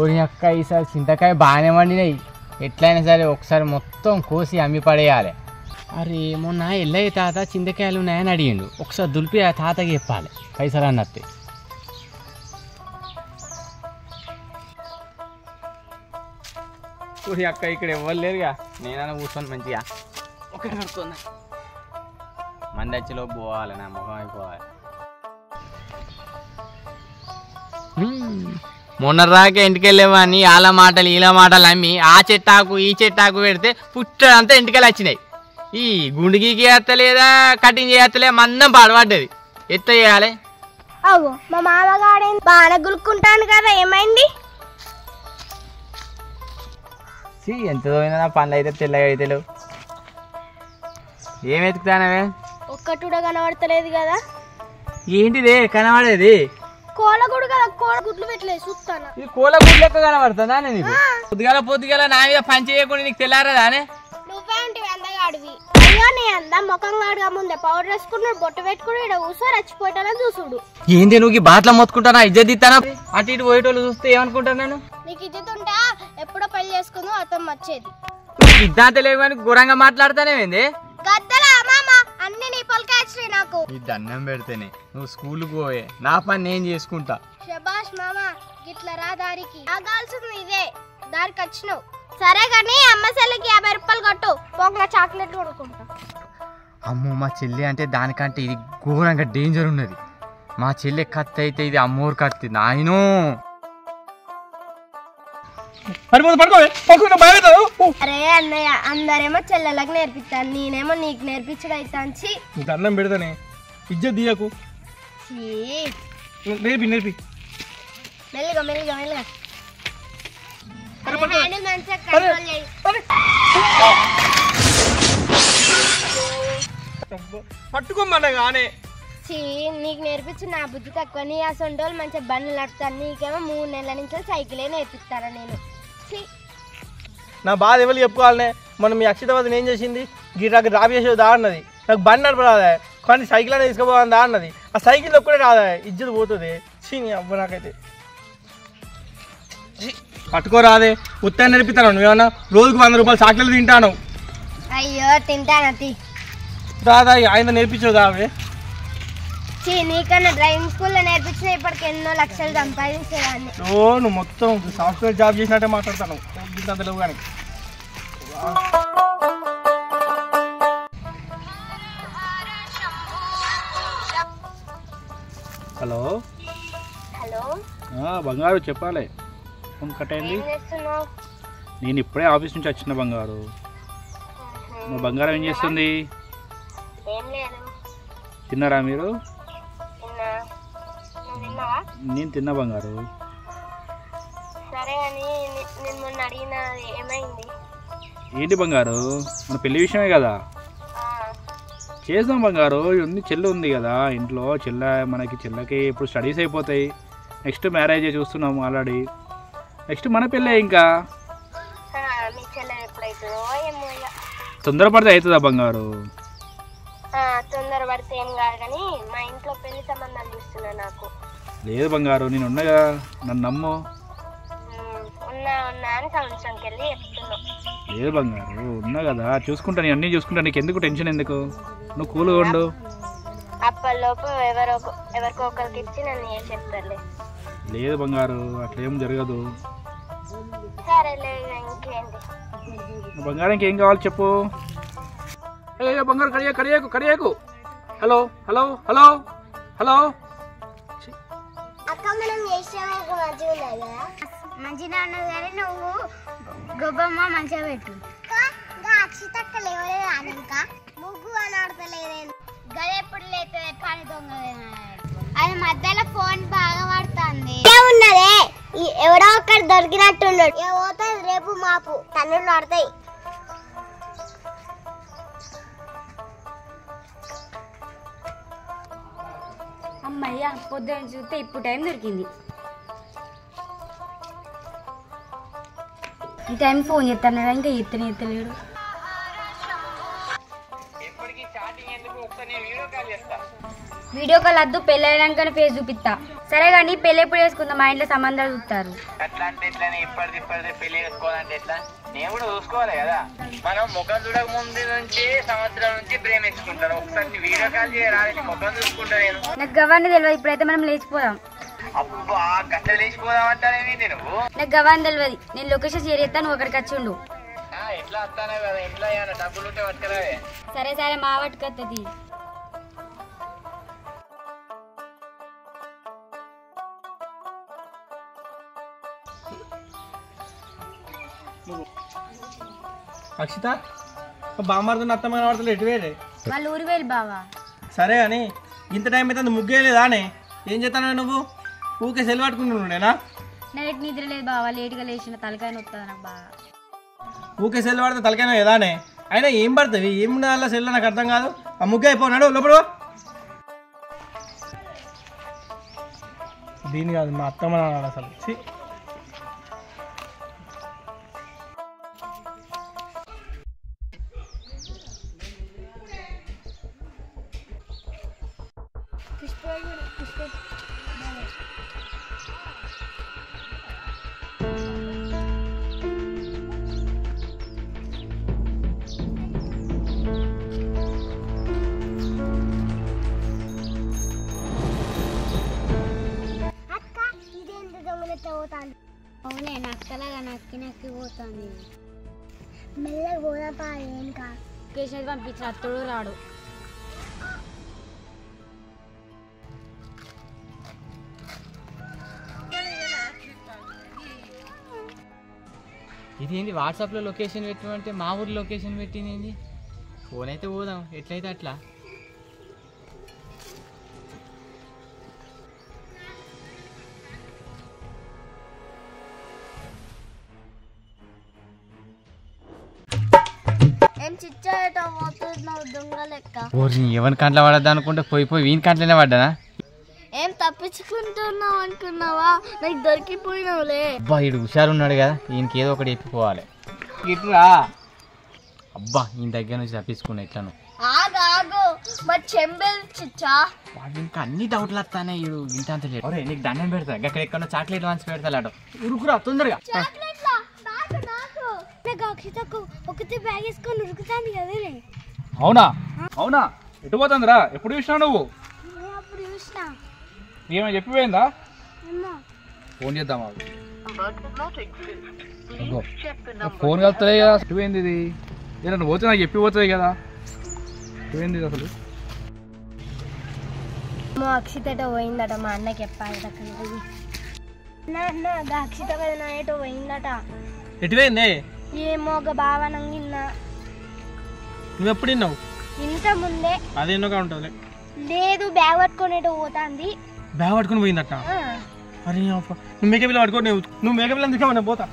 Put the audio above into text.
ఓరి అక్క ఈసారి చింతకాయ బాగానే వండినాయి. ఎట్లయినా సరే ఒకసారి మొత్తం కోసి అమ్మి పడేయాలి. అరే మొన్న ఎల్లయ్య తాత చింతకాయలు ఉన్నాయని అడిగిండు. ఒకసారి దులిపి ఆ తాతకి చెప్పాలి పైసలు అన్నట్టు. ఓరి అక్క ఇక్కడ ఎవ్వరు లేరుగా, నేనైనా కూర్చొని మంచిగా ఒక నడుతున్నా. మంది వచ్చేలో పోవాలి, నా ముఖం అయిపోవాలి. మొన్న రాక ఇంటికి వెళ్ళేవాడిని వాళ్ళ మాటలు వీళ్ళ మాటలు అమ్మి ఆ చెట్టాకు ఈ చెట్టాకు పెడితే పుట్టంతా ఇంటికెళ్ళి వచ్చినాయి. ఈ గుండుగీకి వేస్తలేదా కటింగ్ చేస్తలే మందం పాడబడ్డది. ఎత్త చేయాలి? అవు మా మామగాడే బాగా గులుక్కుంటాను కదా, ఏమైంది? ఎంత పోయినా పనులు అయితే తెల్లగా అయితే లేవు. ఏం వెతుకుతానవే? ఒక్కటి కూడా కనబడతలేదు కదా. ఏంటిదే కనబడేది? కోలగుడు కదా, కోల గుడ్లు పెట్టలేదు చూస్తాను. ఈ కోల గుడ్లు లెక్క కనబడుతుందా? నీకు పొద్దుగాల నా మీద పని చేయకుండా నీకు తెల్లారదానే? నువ్వేంటి అందగాడివి? అయ్యో నీ అందా ముఖం గాడుగా ముందే పౌడర్ వేసుకున్నాడు, బొట్టు పెట్టుకుని ఇక్కడ కూర్చో రచ్చిపోయానని చూసుడు. ఏంటి నువ్వు బాట్ల మొత్తుకుంటానా? ఇజ్జత్ ఇస్తానా? అటు ఇటు పోయేటోళ్ళు చూస్తే ఏమనుకుంటాను నేను? నీకు ఇజ్జత్ ఉంటే ఎప్పుడో పెళ్లి చేసుకుందో అతను వచ్చేది. సిద్ధాంత లేవు కానీ ఘోరంగా మాట్లాడతానేమేంది? గద్దలా మామ అన్ని నీ పొలకాయచ్చి నాకు. ఈ దండం పెడితేనే నువ్వు స్కూల్కి పోయే, నా పని నేను చేసుకుంటా. శబాష్ మామ, గిట్ల రా దారికి. ఆగాల్సింది ఇదే, దారికి వచ్చినావు. సరే కానీ అమ్మ సెల్లికి 50 రూపాయలు కొట్టు, పోగా చాక్లెట్ కొనుక్కుంటా. అమ్మో మా చెల్లి అంటే దానికంటే ఇది ఘోరంగా డేంజర్ ఉన్నది. మా చెల్లి కత్తి అయితే ఇది అమ్మోరు కత్తి నాయనో. అరే అన్నయ్య, అందరేమో చెల్లెలకు నేర్పిస్తాను, నేనేమో నీకు నేర్పించడం అయితే దండం పెడతానే. ఇజ్జత్ దియకు. నేర్పి నేర్పి మెల్లిగా మెల్లిగా మెల్లిగా. పట్టుకోమన్నా గానే. నీకు నేర్పించి నా బుద్ధి తక్కువ. నీ ఆ సొంటోళ్ళు మంచిగా బండ్లు నడుపుతాను, నీకేమో 3 నెలల నుంచి సైకిలే నేర్పిస్తాను నేను. నా బాధ ఎవరు చెప్పుకోవాలనే. మనం మీ అక్షితవతిని ఏం చేసింది? గిటాకి డ్రాప్ చేసేది దా అన్నది. నాకు బండి నడప రాదా, కానీ సైకిల్ అనేది తీసుకుపోవాలి దా అన్నది. ఆ సైకిల్ ఒక్కడే రాదా, ఇజ్జత్ పోతుంది. చీని అవ్వ నాకైతే పట్టుకోరాదే. ఉత్తాన్ని నేర్పిస్తాను. నువ్వేమన్నా రోజుకు 100 రూపాయలు చాక్లెట్లు తింటాను. అయ్యో తింటాను. దాదా ఆయన నేర్పించదు దావే. నీకన్నా డ్రైవింగ్ స్కూల్లో నేర్పించిన ఇప్పటికి ఎన్నో లక్షలు సంపాదించేదాన్ని. నువ్వు మొత్తం సాఫ్ట్వేర్ జాబ్ చేసినట్టే మాట్లాడతాను. తెలియదు కానీ. హలో హలో బంగారు, చెప్పాలి. ఫోన్ కట్ అయింది. నేను ఇప్పుడే ఆఫీస్ నుంచి వచ్చిన బంగారు. మా బంగారం ఏం చేస్తుంది? తిన్నారా మీరు? నేను తిన్నా బంగారు. సరే అని నేను మొన్న అడిగినది ఏమైంది? ఏంటి బంగారు? మన పెళ్లి విషయమే కదా. చేద్దాం బంగారు. ఉంది చెల్లి ఉంది కదా ఇంట్లో. చెల్లకి ఇప్పుడు స్టడీస్ అయిపోతాయి. నెక్స్ట్ మ్యారేజ్ చూస్తున్నాము ఆల్రెడీ. నెక్స్ట్ మన పెళ్ళే. ఇంకా తొందరపడితే అవుతుందా బంగారు? తొందరపడితే ఏం కాదు కానీ మా ఇంట్లో పెళ్లి సంబంధాలు చూస్తున్నా. నాకు లేదు బంగారు, నేను ఉన్నగా, నన్ను నమ్ము. లేదు బంగారు, ఉన్నా కదా, చూసుకుంటా. నేను అన్నీ చూసుకుంటా. నీకు ఎందుకు టెన్షన్? ఎందుకు? నువ్వు కూల్గా ఉండు. అప్పటిలోపు ఎవరికో ఒకరికి ఇచ్చి నన్ను ఏం చెప్తారులే. లేదు బంగారు, అట్లేం జరగదు. సరేలే, ఇంకేంటి బంగారం? ఇంకేం కావాలి చెప్పు. అయ్యో బంగారు, కడియాకు. Hello hello hello hello. అక్క మనం చేసాక మంచిగా ఉన్నది కదా. మంచిగా ఉన్నది కానీ నువ్వు గొబ్బమ్మ మంచిగా పెట్టు. అక్షితక్క లేవలేదు ఇంకా ముగ్గు అని ఆడతలేదు. గదెప్పుడు లేదు పని దొంగ. అది మధ్యలో ఫోన్ బాగా పడుతుంది. ఉన్నదే ఎవడో ఒక్కడు దొరికినట్టున్నాడు. పోతుంది రేపు మాపు తన్నులు ఆడతాయి. అమ్మయ్య, పొద్దున్న చూస్తే ఇప్పుడు టైం దొరికింది. ఈ టైం ఫోన్ చేస్తాను ఇంకా ఎత్తలేడు. ఎప్పటికీ స్టార్ట్ వీడియో కాల్ వద్దు, పెళ్ళి అయినాకనే ఫేస్ చూపిస్తా. సరే కానీ పెళ్ళి ఎప్పుడు చేసుకుందాం? మా ఇంట్లో సంబంధాలు చూస్తారు. అట్లా అంటే ఎట్లా? ఇప్పటిది పెళ్లి చేసుకోవాలంటే ఎట్లా? నేను కూడా చూసుకోవాలి కదా. మనం ముఖం చూడక ముందు నుంచి సంవత్సరం నుంచి ప్రేమించుకుంటాను. ఒకసారి వీడియో కాల్ చేయరాదు, ముఖం చూసుకుంటా నేను. నాకు గవాన్ని తెలియదు. ఇప్పుడైతే మనం లేచిపోదాం. అబ్బా గట్ట లేచిపోదాం అంటానేది నువ్వు? నాకు గవాన్ని తెలియదు. నేను లొకేషన్ షేర్ చేస్తాను, నువ్వు అక్కడికి వచ్చి ఉండు. ఎట్లా వస్తానే కదా, ఇంట్లో ఏమైనా డబ్బులు ఉంటే పట్టుకురావే. సరే మా పట్టుకొస్తుంది. అక్షిత బామ్మారుతున్న అత్తమ్మ కనబడతలే, ఎటు వేరే? వాళ్ళు ఊరి వెళ్ళి బావా. సరే అని ఇంత టైం అయితే ముగ్గేయలేదా అనే? ఏం చేస్తాను నువ్వు? ఊకే సెల్ పట్టుకుంటున్నాడేనా? నైట్ నిద్ర లేదు బావా, లేట్గా లేచిన తలకాయ వస్తుంది నాకు బాగా. ఊకే సెల్ పడితే తలకైనా ఏదానే? అయినా ఏం పడుతుంది? ఏం అలా సెల్ నాకు అర్థం కాదు. ఆ ముగ్గు అయిపోయినాడు లోపల. దీని కాదు మా అత్తమ్మ నాన్న అసలు. అవునే నక్కలాగా నక్కి పోతాను. మెల్లగా పోదాపా. ఏం కాదు. కేశవ్ పంపించిన అత్తడు రాడు. ఇదేంటి వాట్సాప్లో లొకేషన్ పెట్టమంటే మా ఊరి లొకేషన్ పెట్టింది? ఫోన్ అయితే పోదాం, ఎట్లయితే అట్లా. ఏం చిచ్చాట పోతున్నావు దొంగ లెక్క? ఎవరి కంట్లో పడద్దు అనుకుంటే పోయి వీని కంట్లోనే పడ్డానా? ఏం తప్పించుకుంటున్నావు అనుకున్నావా? నాకు దొరికిపోయినావులే. అబ్బా ఈడు హుషారు ఉన్నాడు కదా, ఈయనకి ఏదో ఒకటి ఎత్తుకోవాలి. ఇట్లా అబ్బా ఈయన దగ్గర నుంచి తప్పించుకున్నా ఎట్లను. ఆగు మా చెంబెల్ చిచ్చా. వాడు ఇంకా అన్ని డౌట్లు వస్తానే. ఈడు ఇంత అంత లేదు. అరే నీకు దండం పెడతా, అక్కడ ఎక్కడో చాక్లెట్ వాన్స్ పెడతాడు. ఉరుకురా తొందరగా. అక్షితకు ఒకటి బ్యాగ్ వేసుకొని ఉరుకుతాను కదా. అవునా ఎటు పోతుందిరా? ఎప్పుడు చూసినావు నువ్వు? అప్పుడు చూసినా. ఏమైనా చెప్పిపోయిందా? ఫోన్ చేద్దామా? ఫోన్ కలుపుతుంది కదా. ఎటుపోయింది ఇది? ఏదన్నా పోతే నాకు చెప్పిపోతుంది కదా. ఎటుపోయింది ఇది అసలు? మా అక్షిత పోయిందట. మా అన్నకి చెప్పాలి. అక్షిత కదా ఏటో పోయిందట. ఎటువైందే? ఏమో ఒక బావ నంగిన్నా. నువ్వు ఎప్పుడు విన్నావు? ఇంత ముందే. అదేనోగా ఉంటుంది. లేదు బ్యాగ్ పట్టుకొని ఏటో పోతాంది. బ్యాగ్ పట్టుకుని పోయిందట. అరే నువ్వు మేకపిల్ల పట్టుకో. నువ్వు మేకపిల్ల అందుకే పోతా.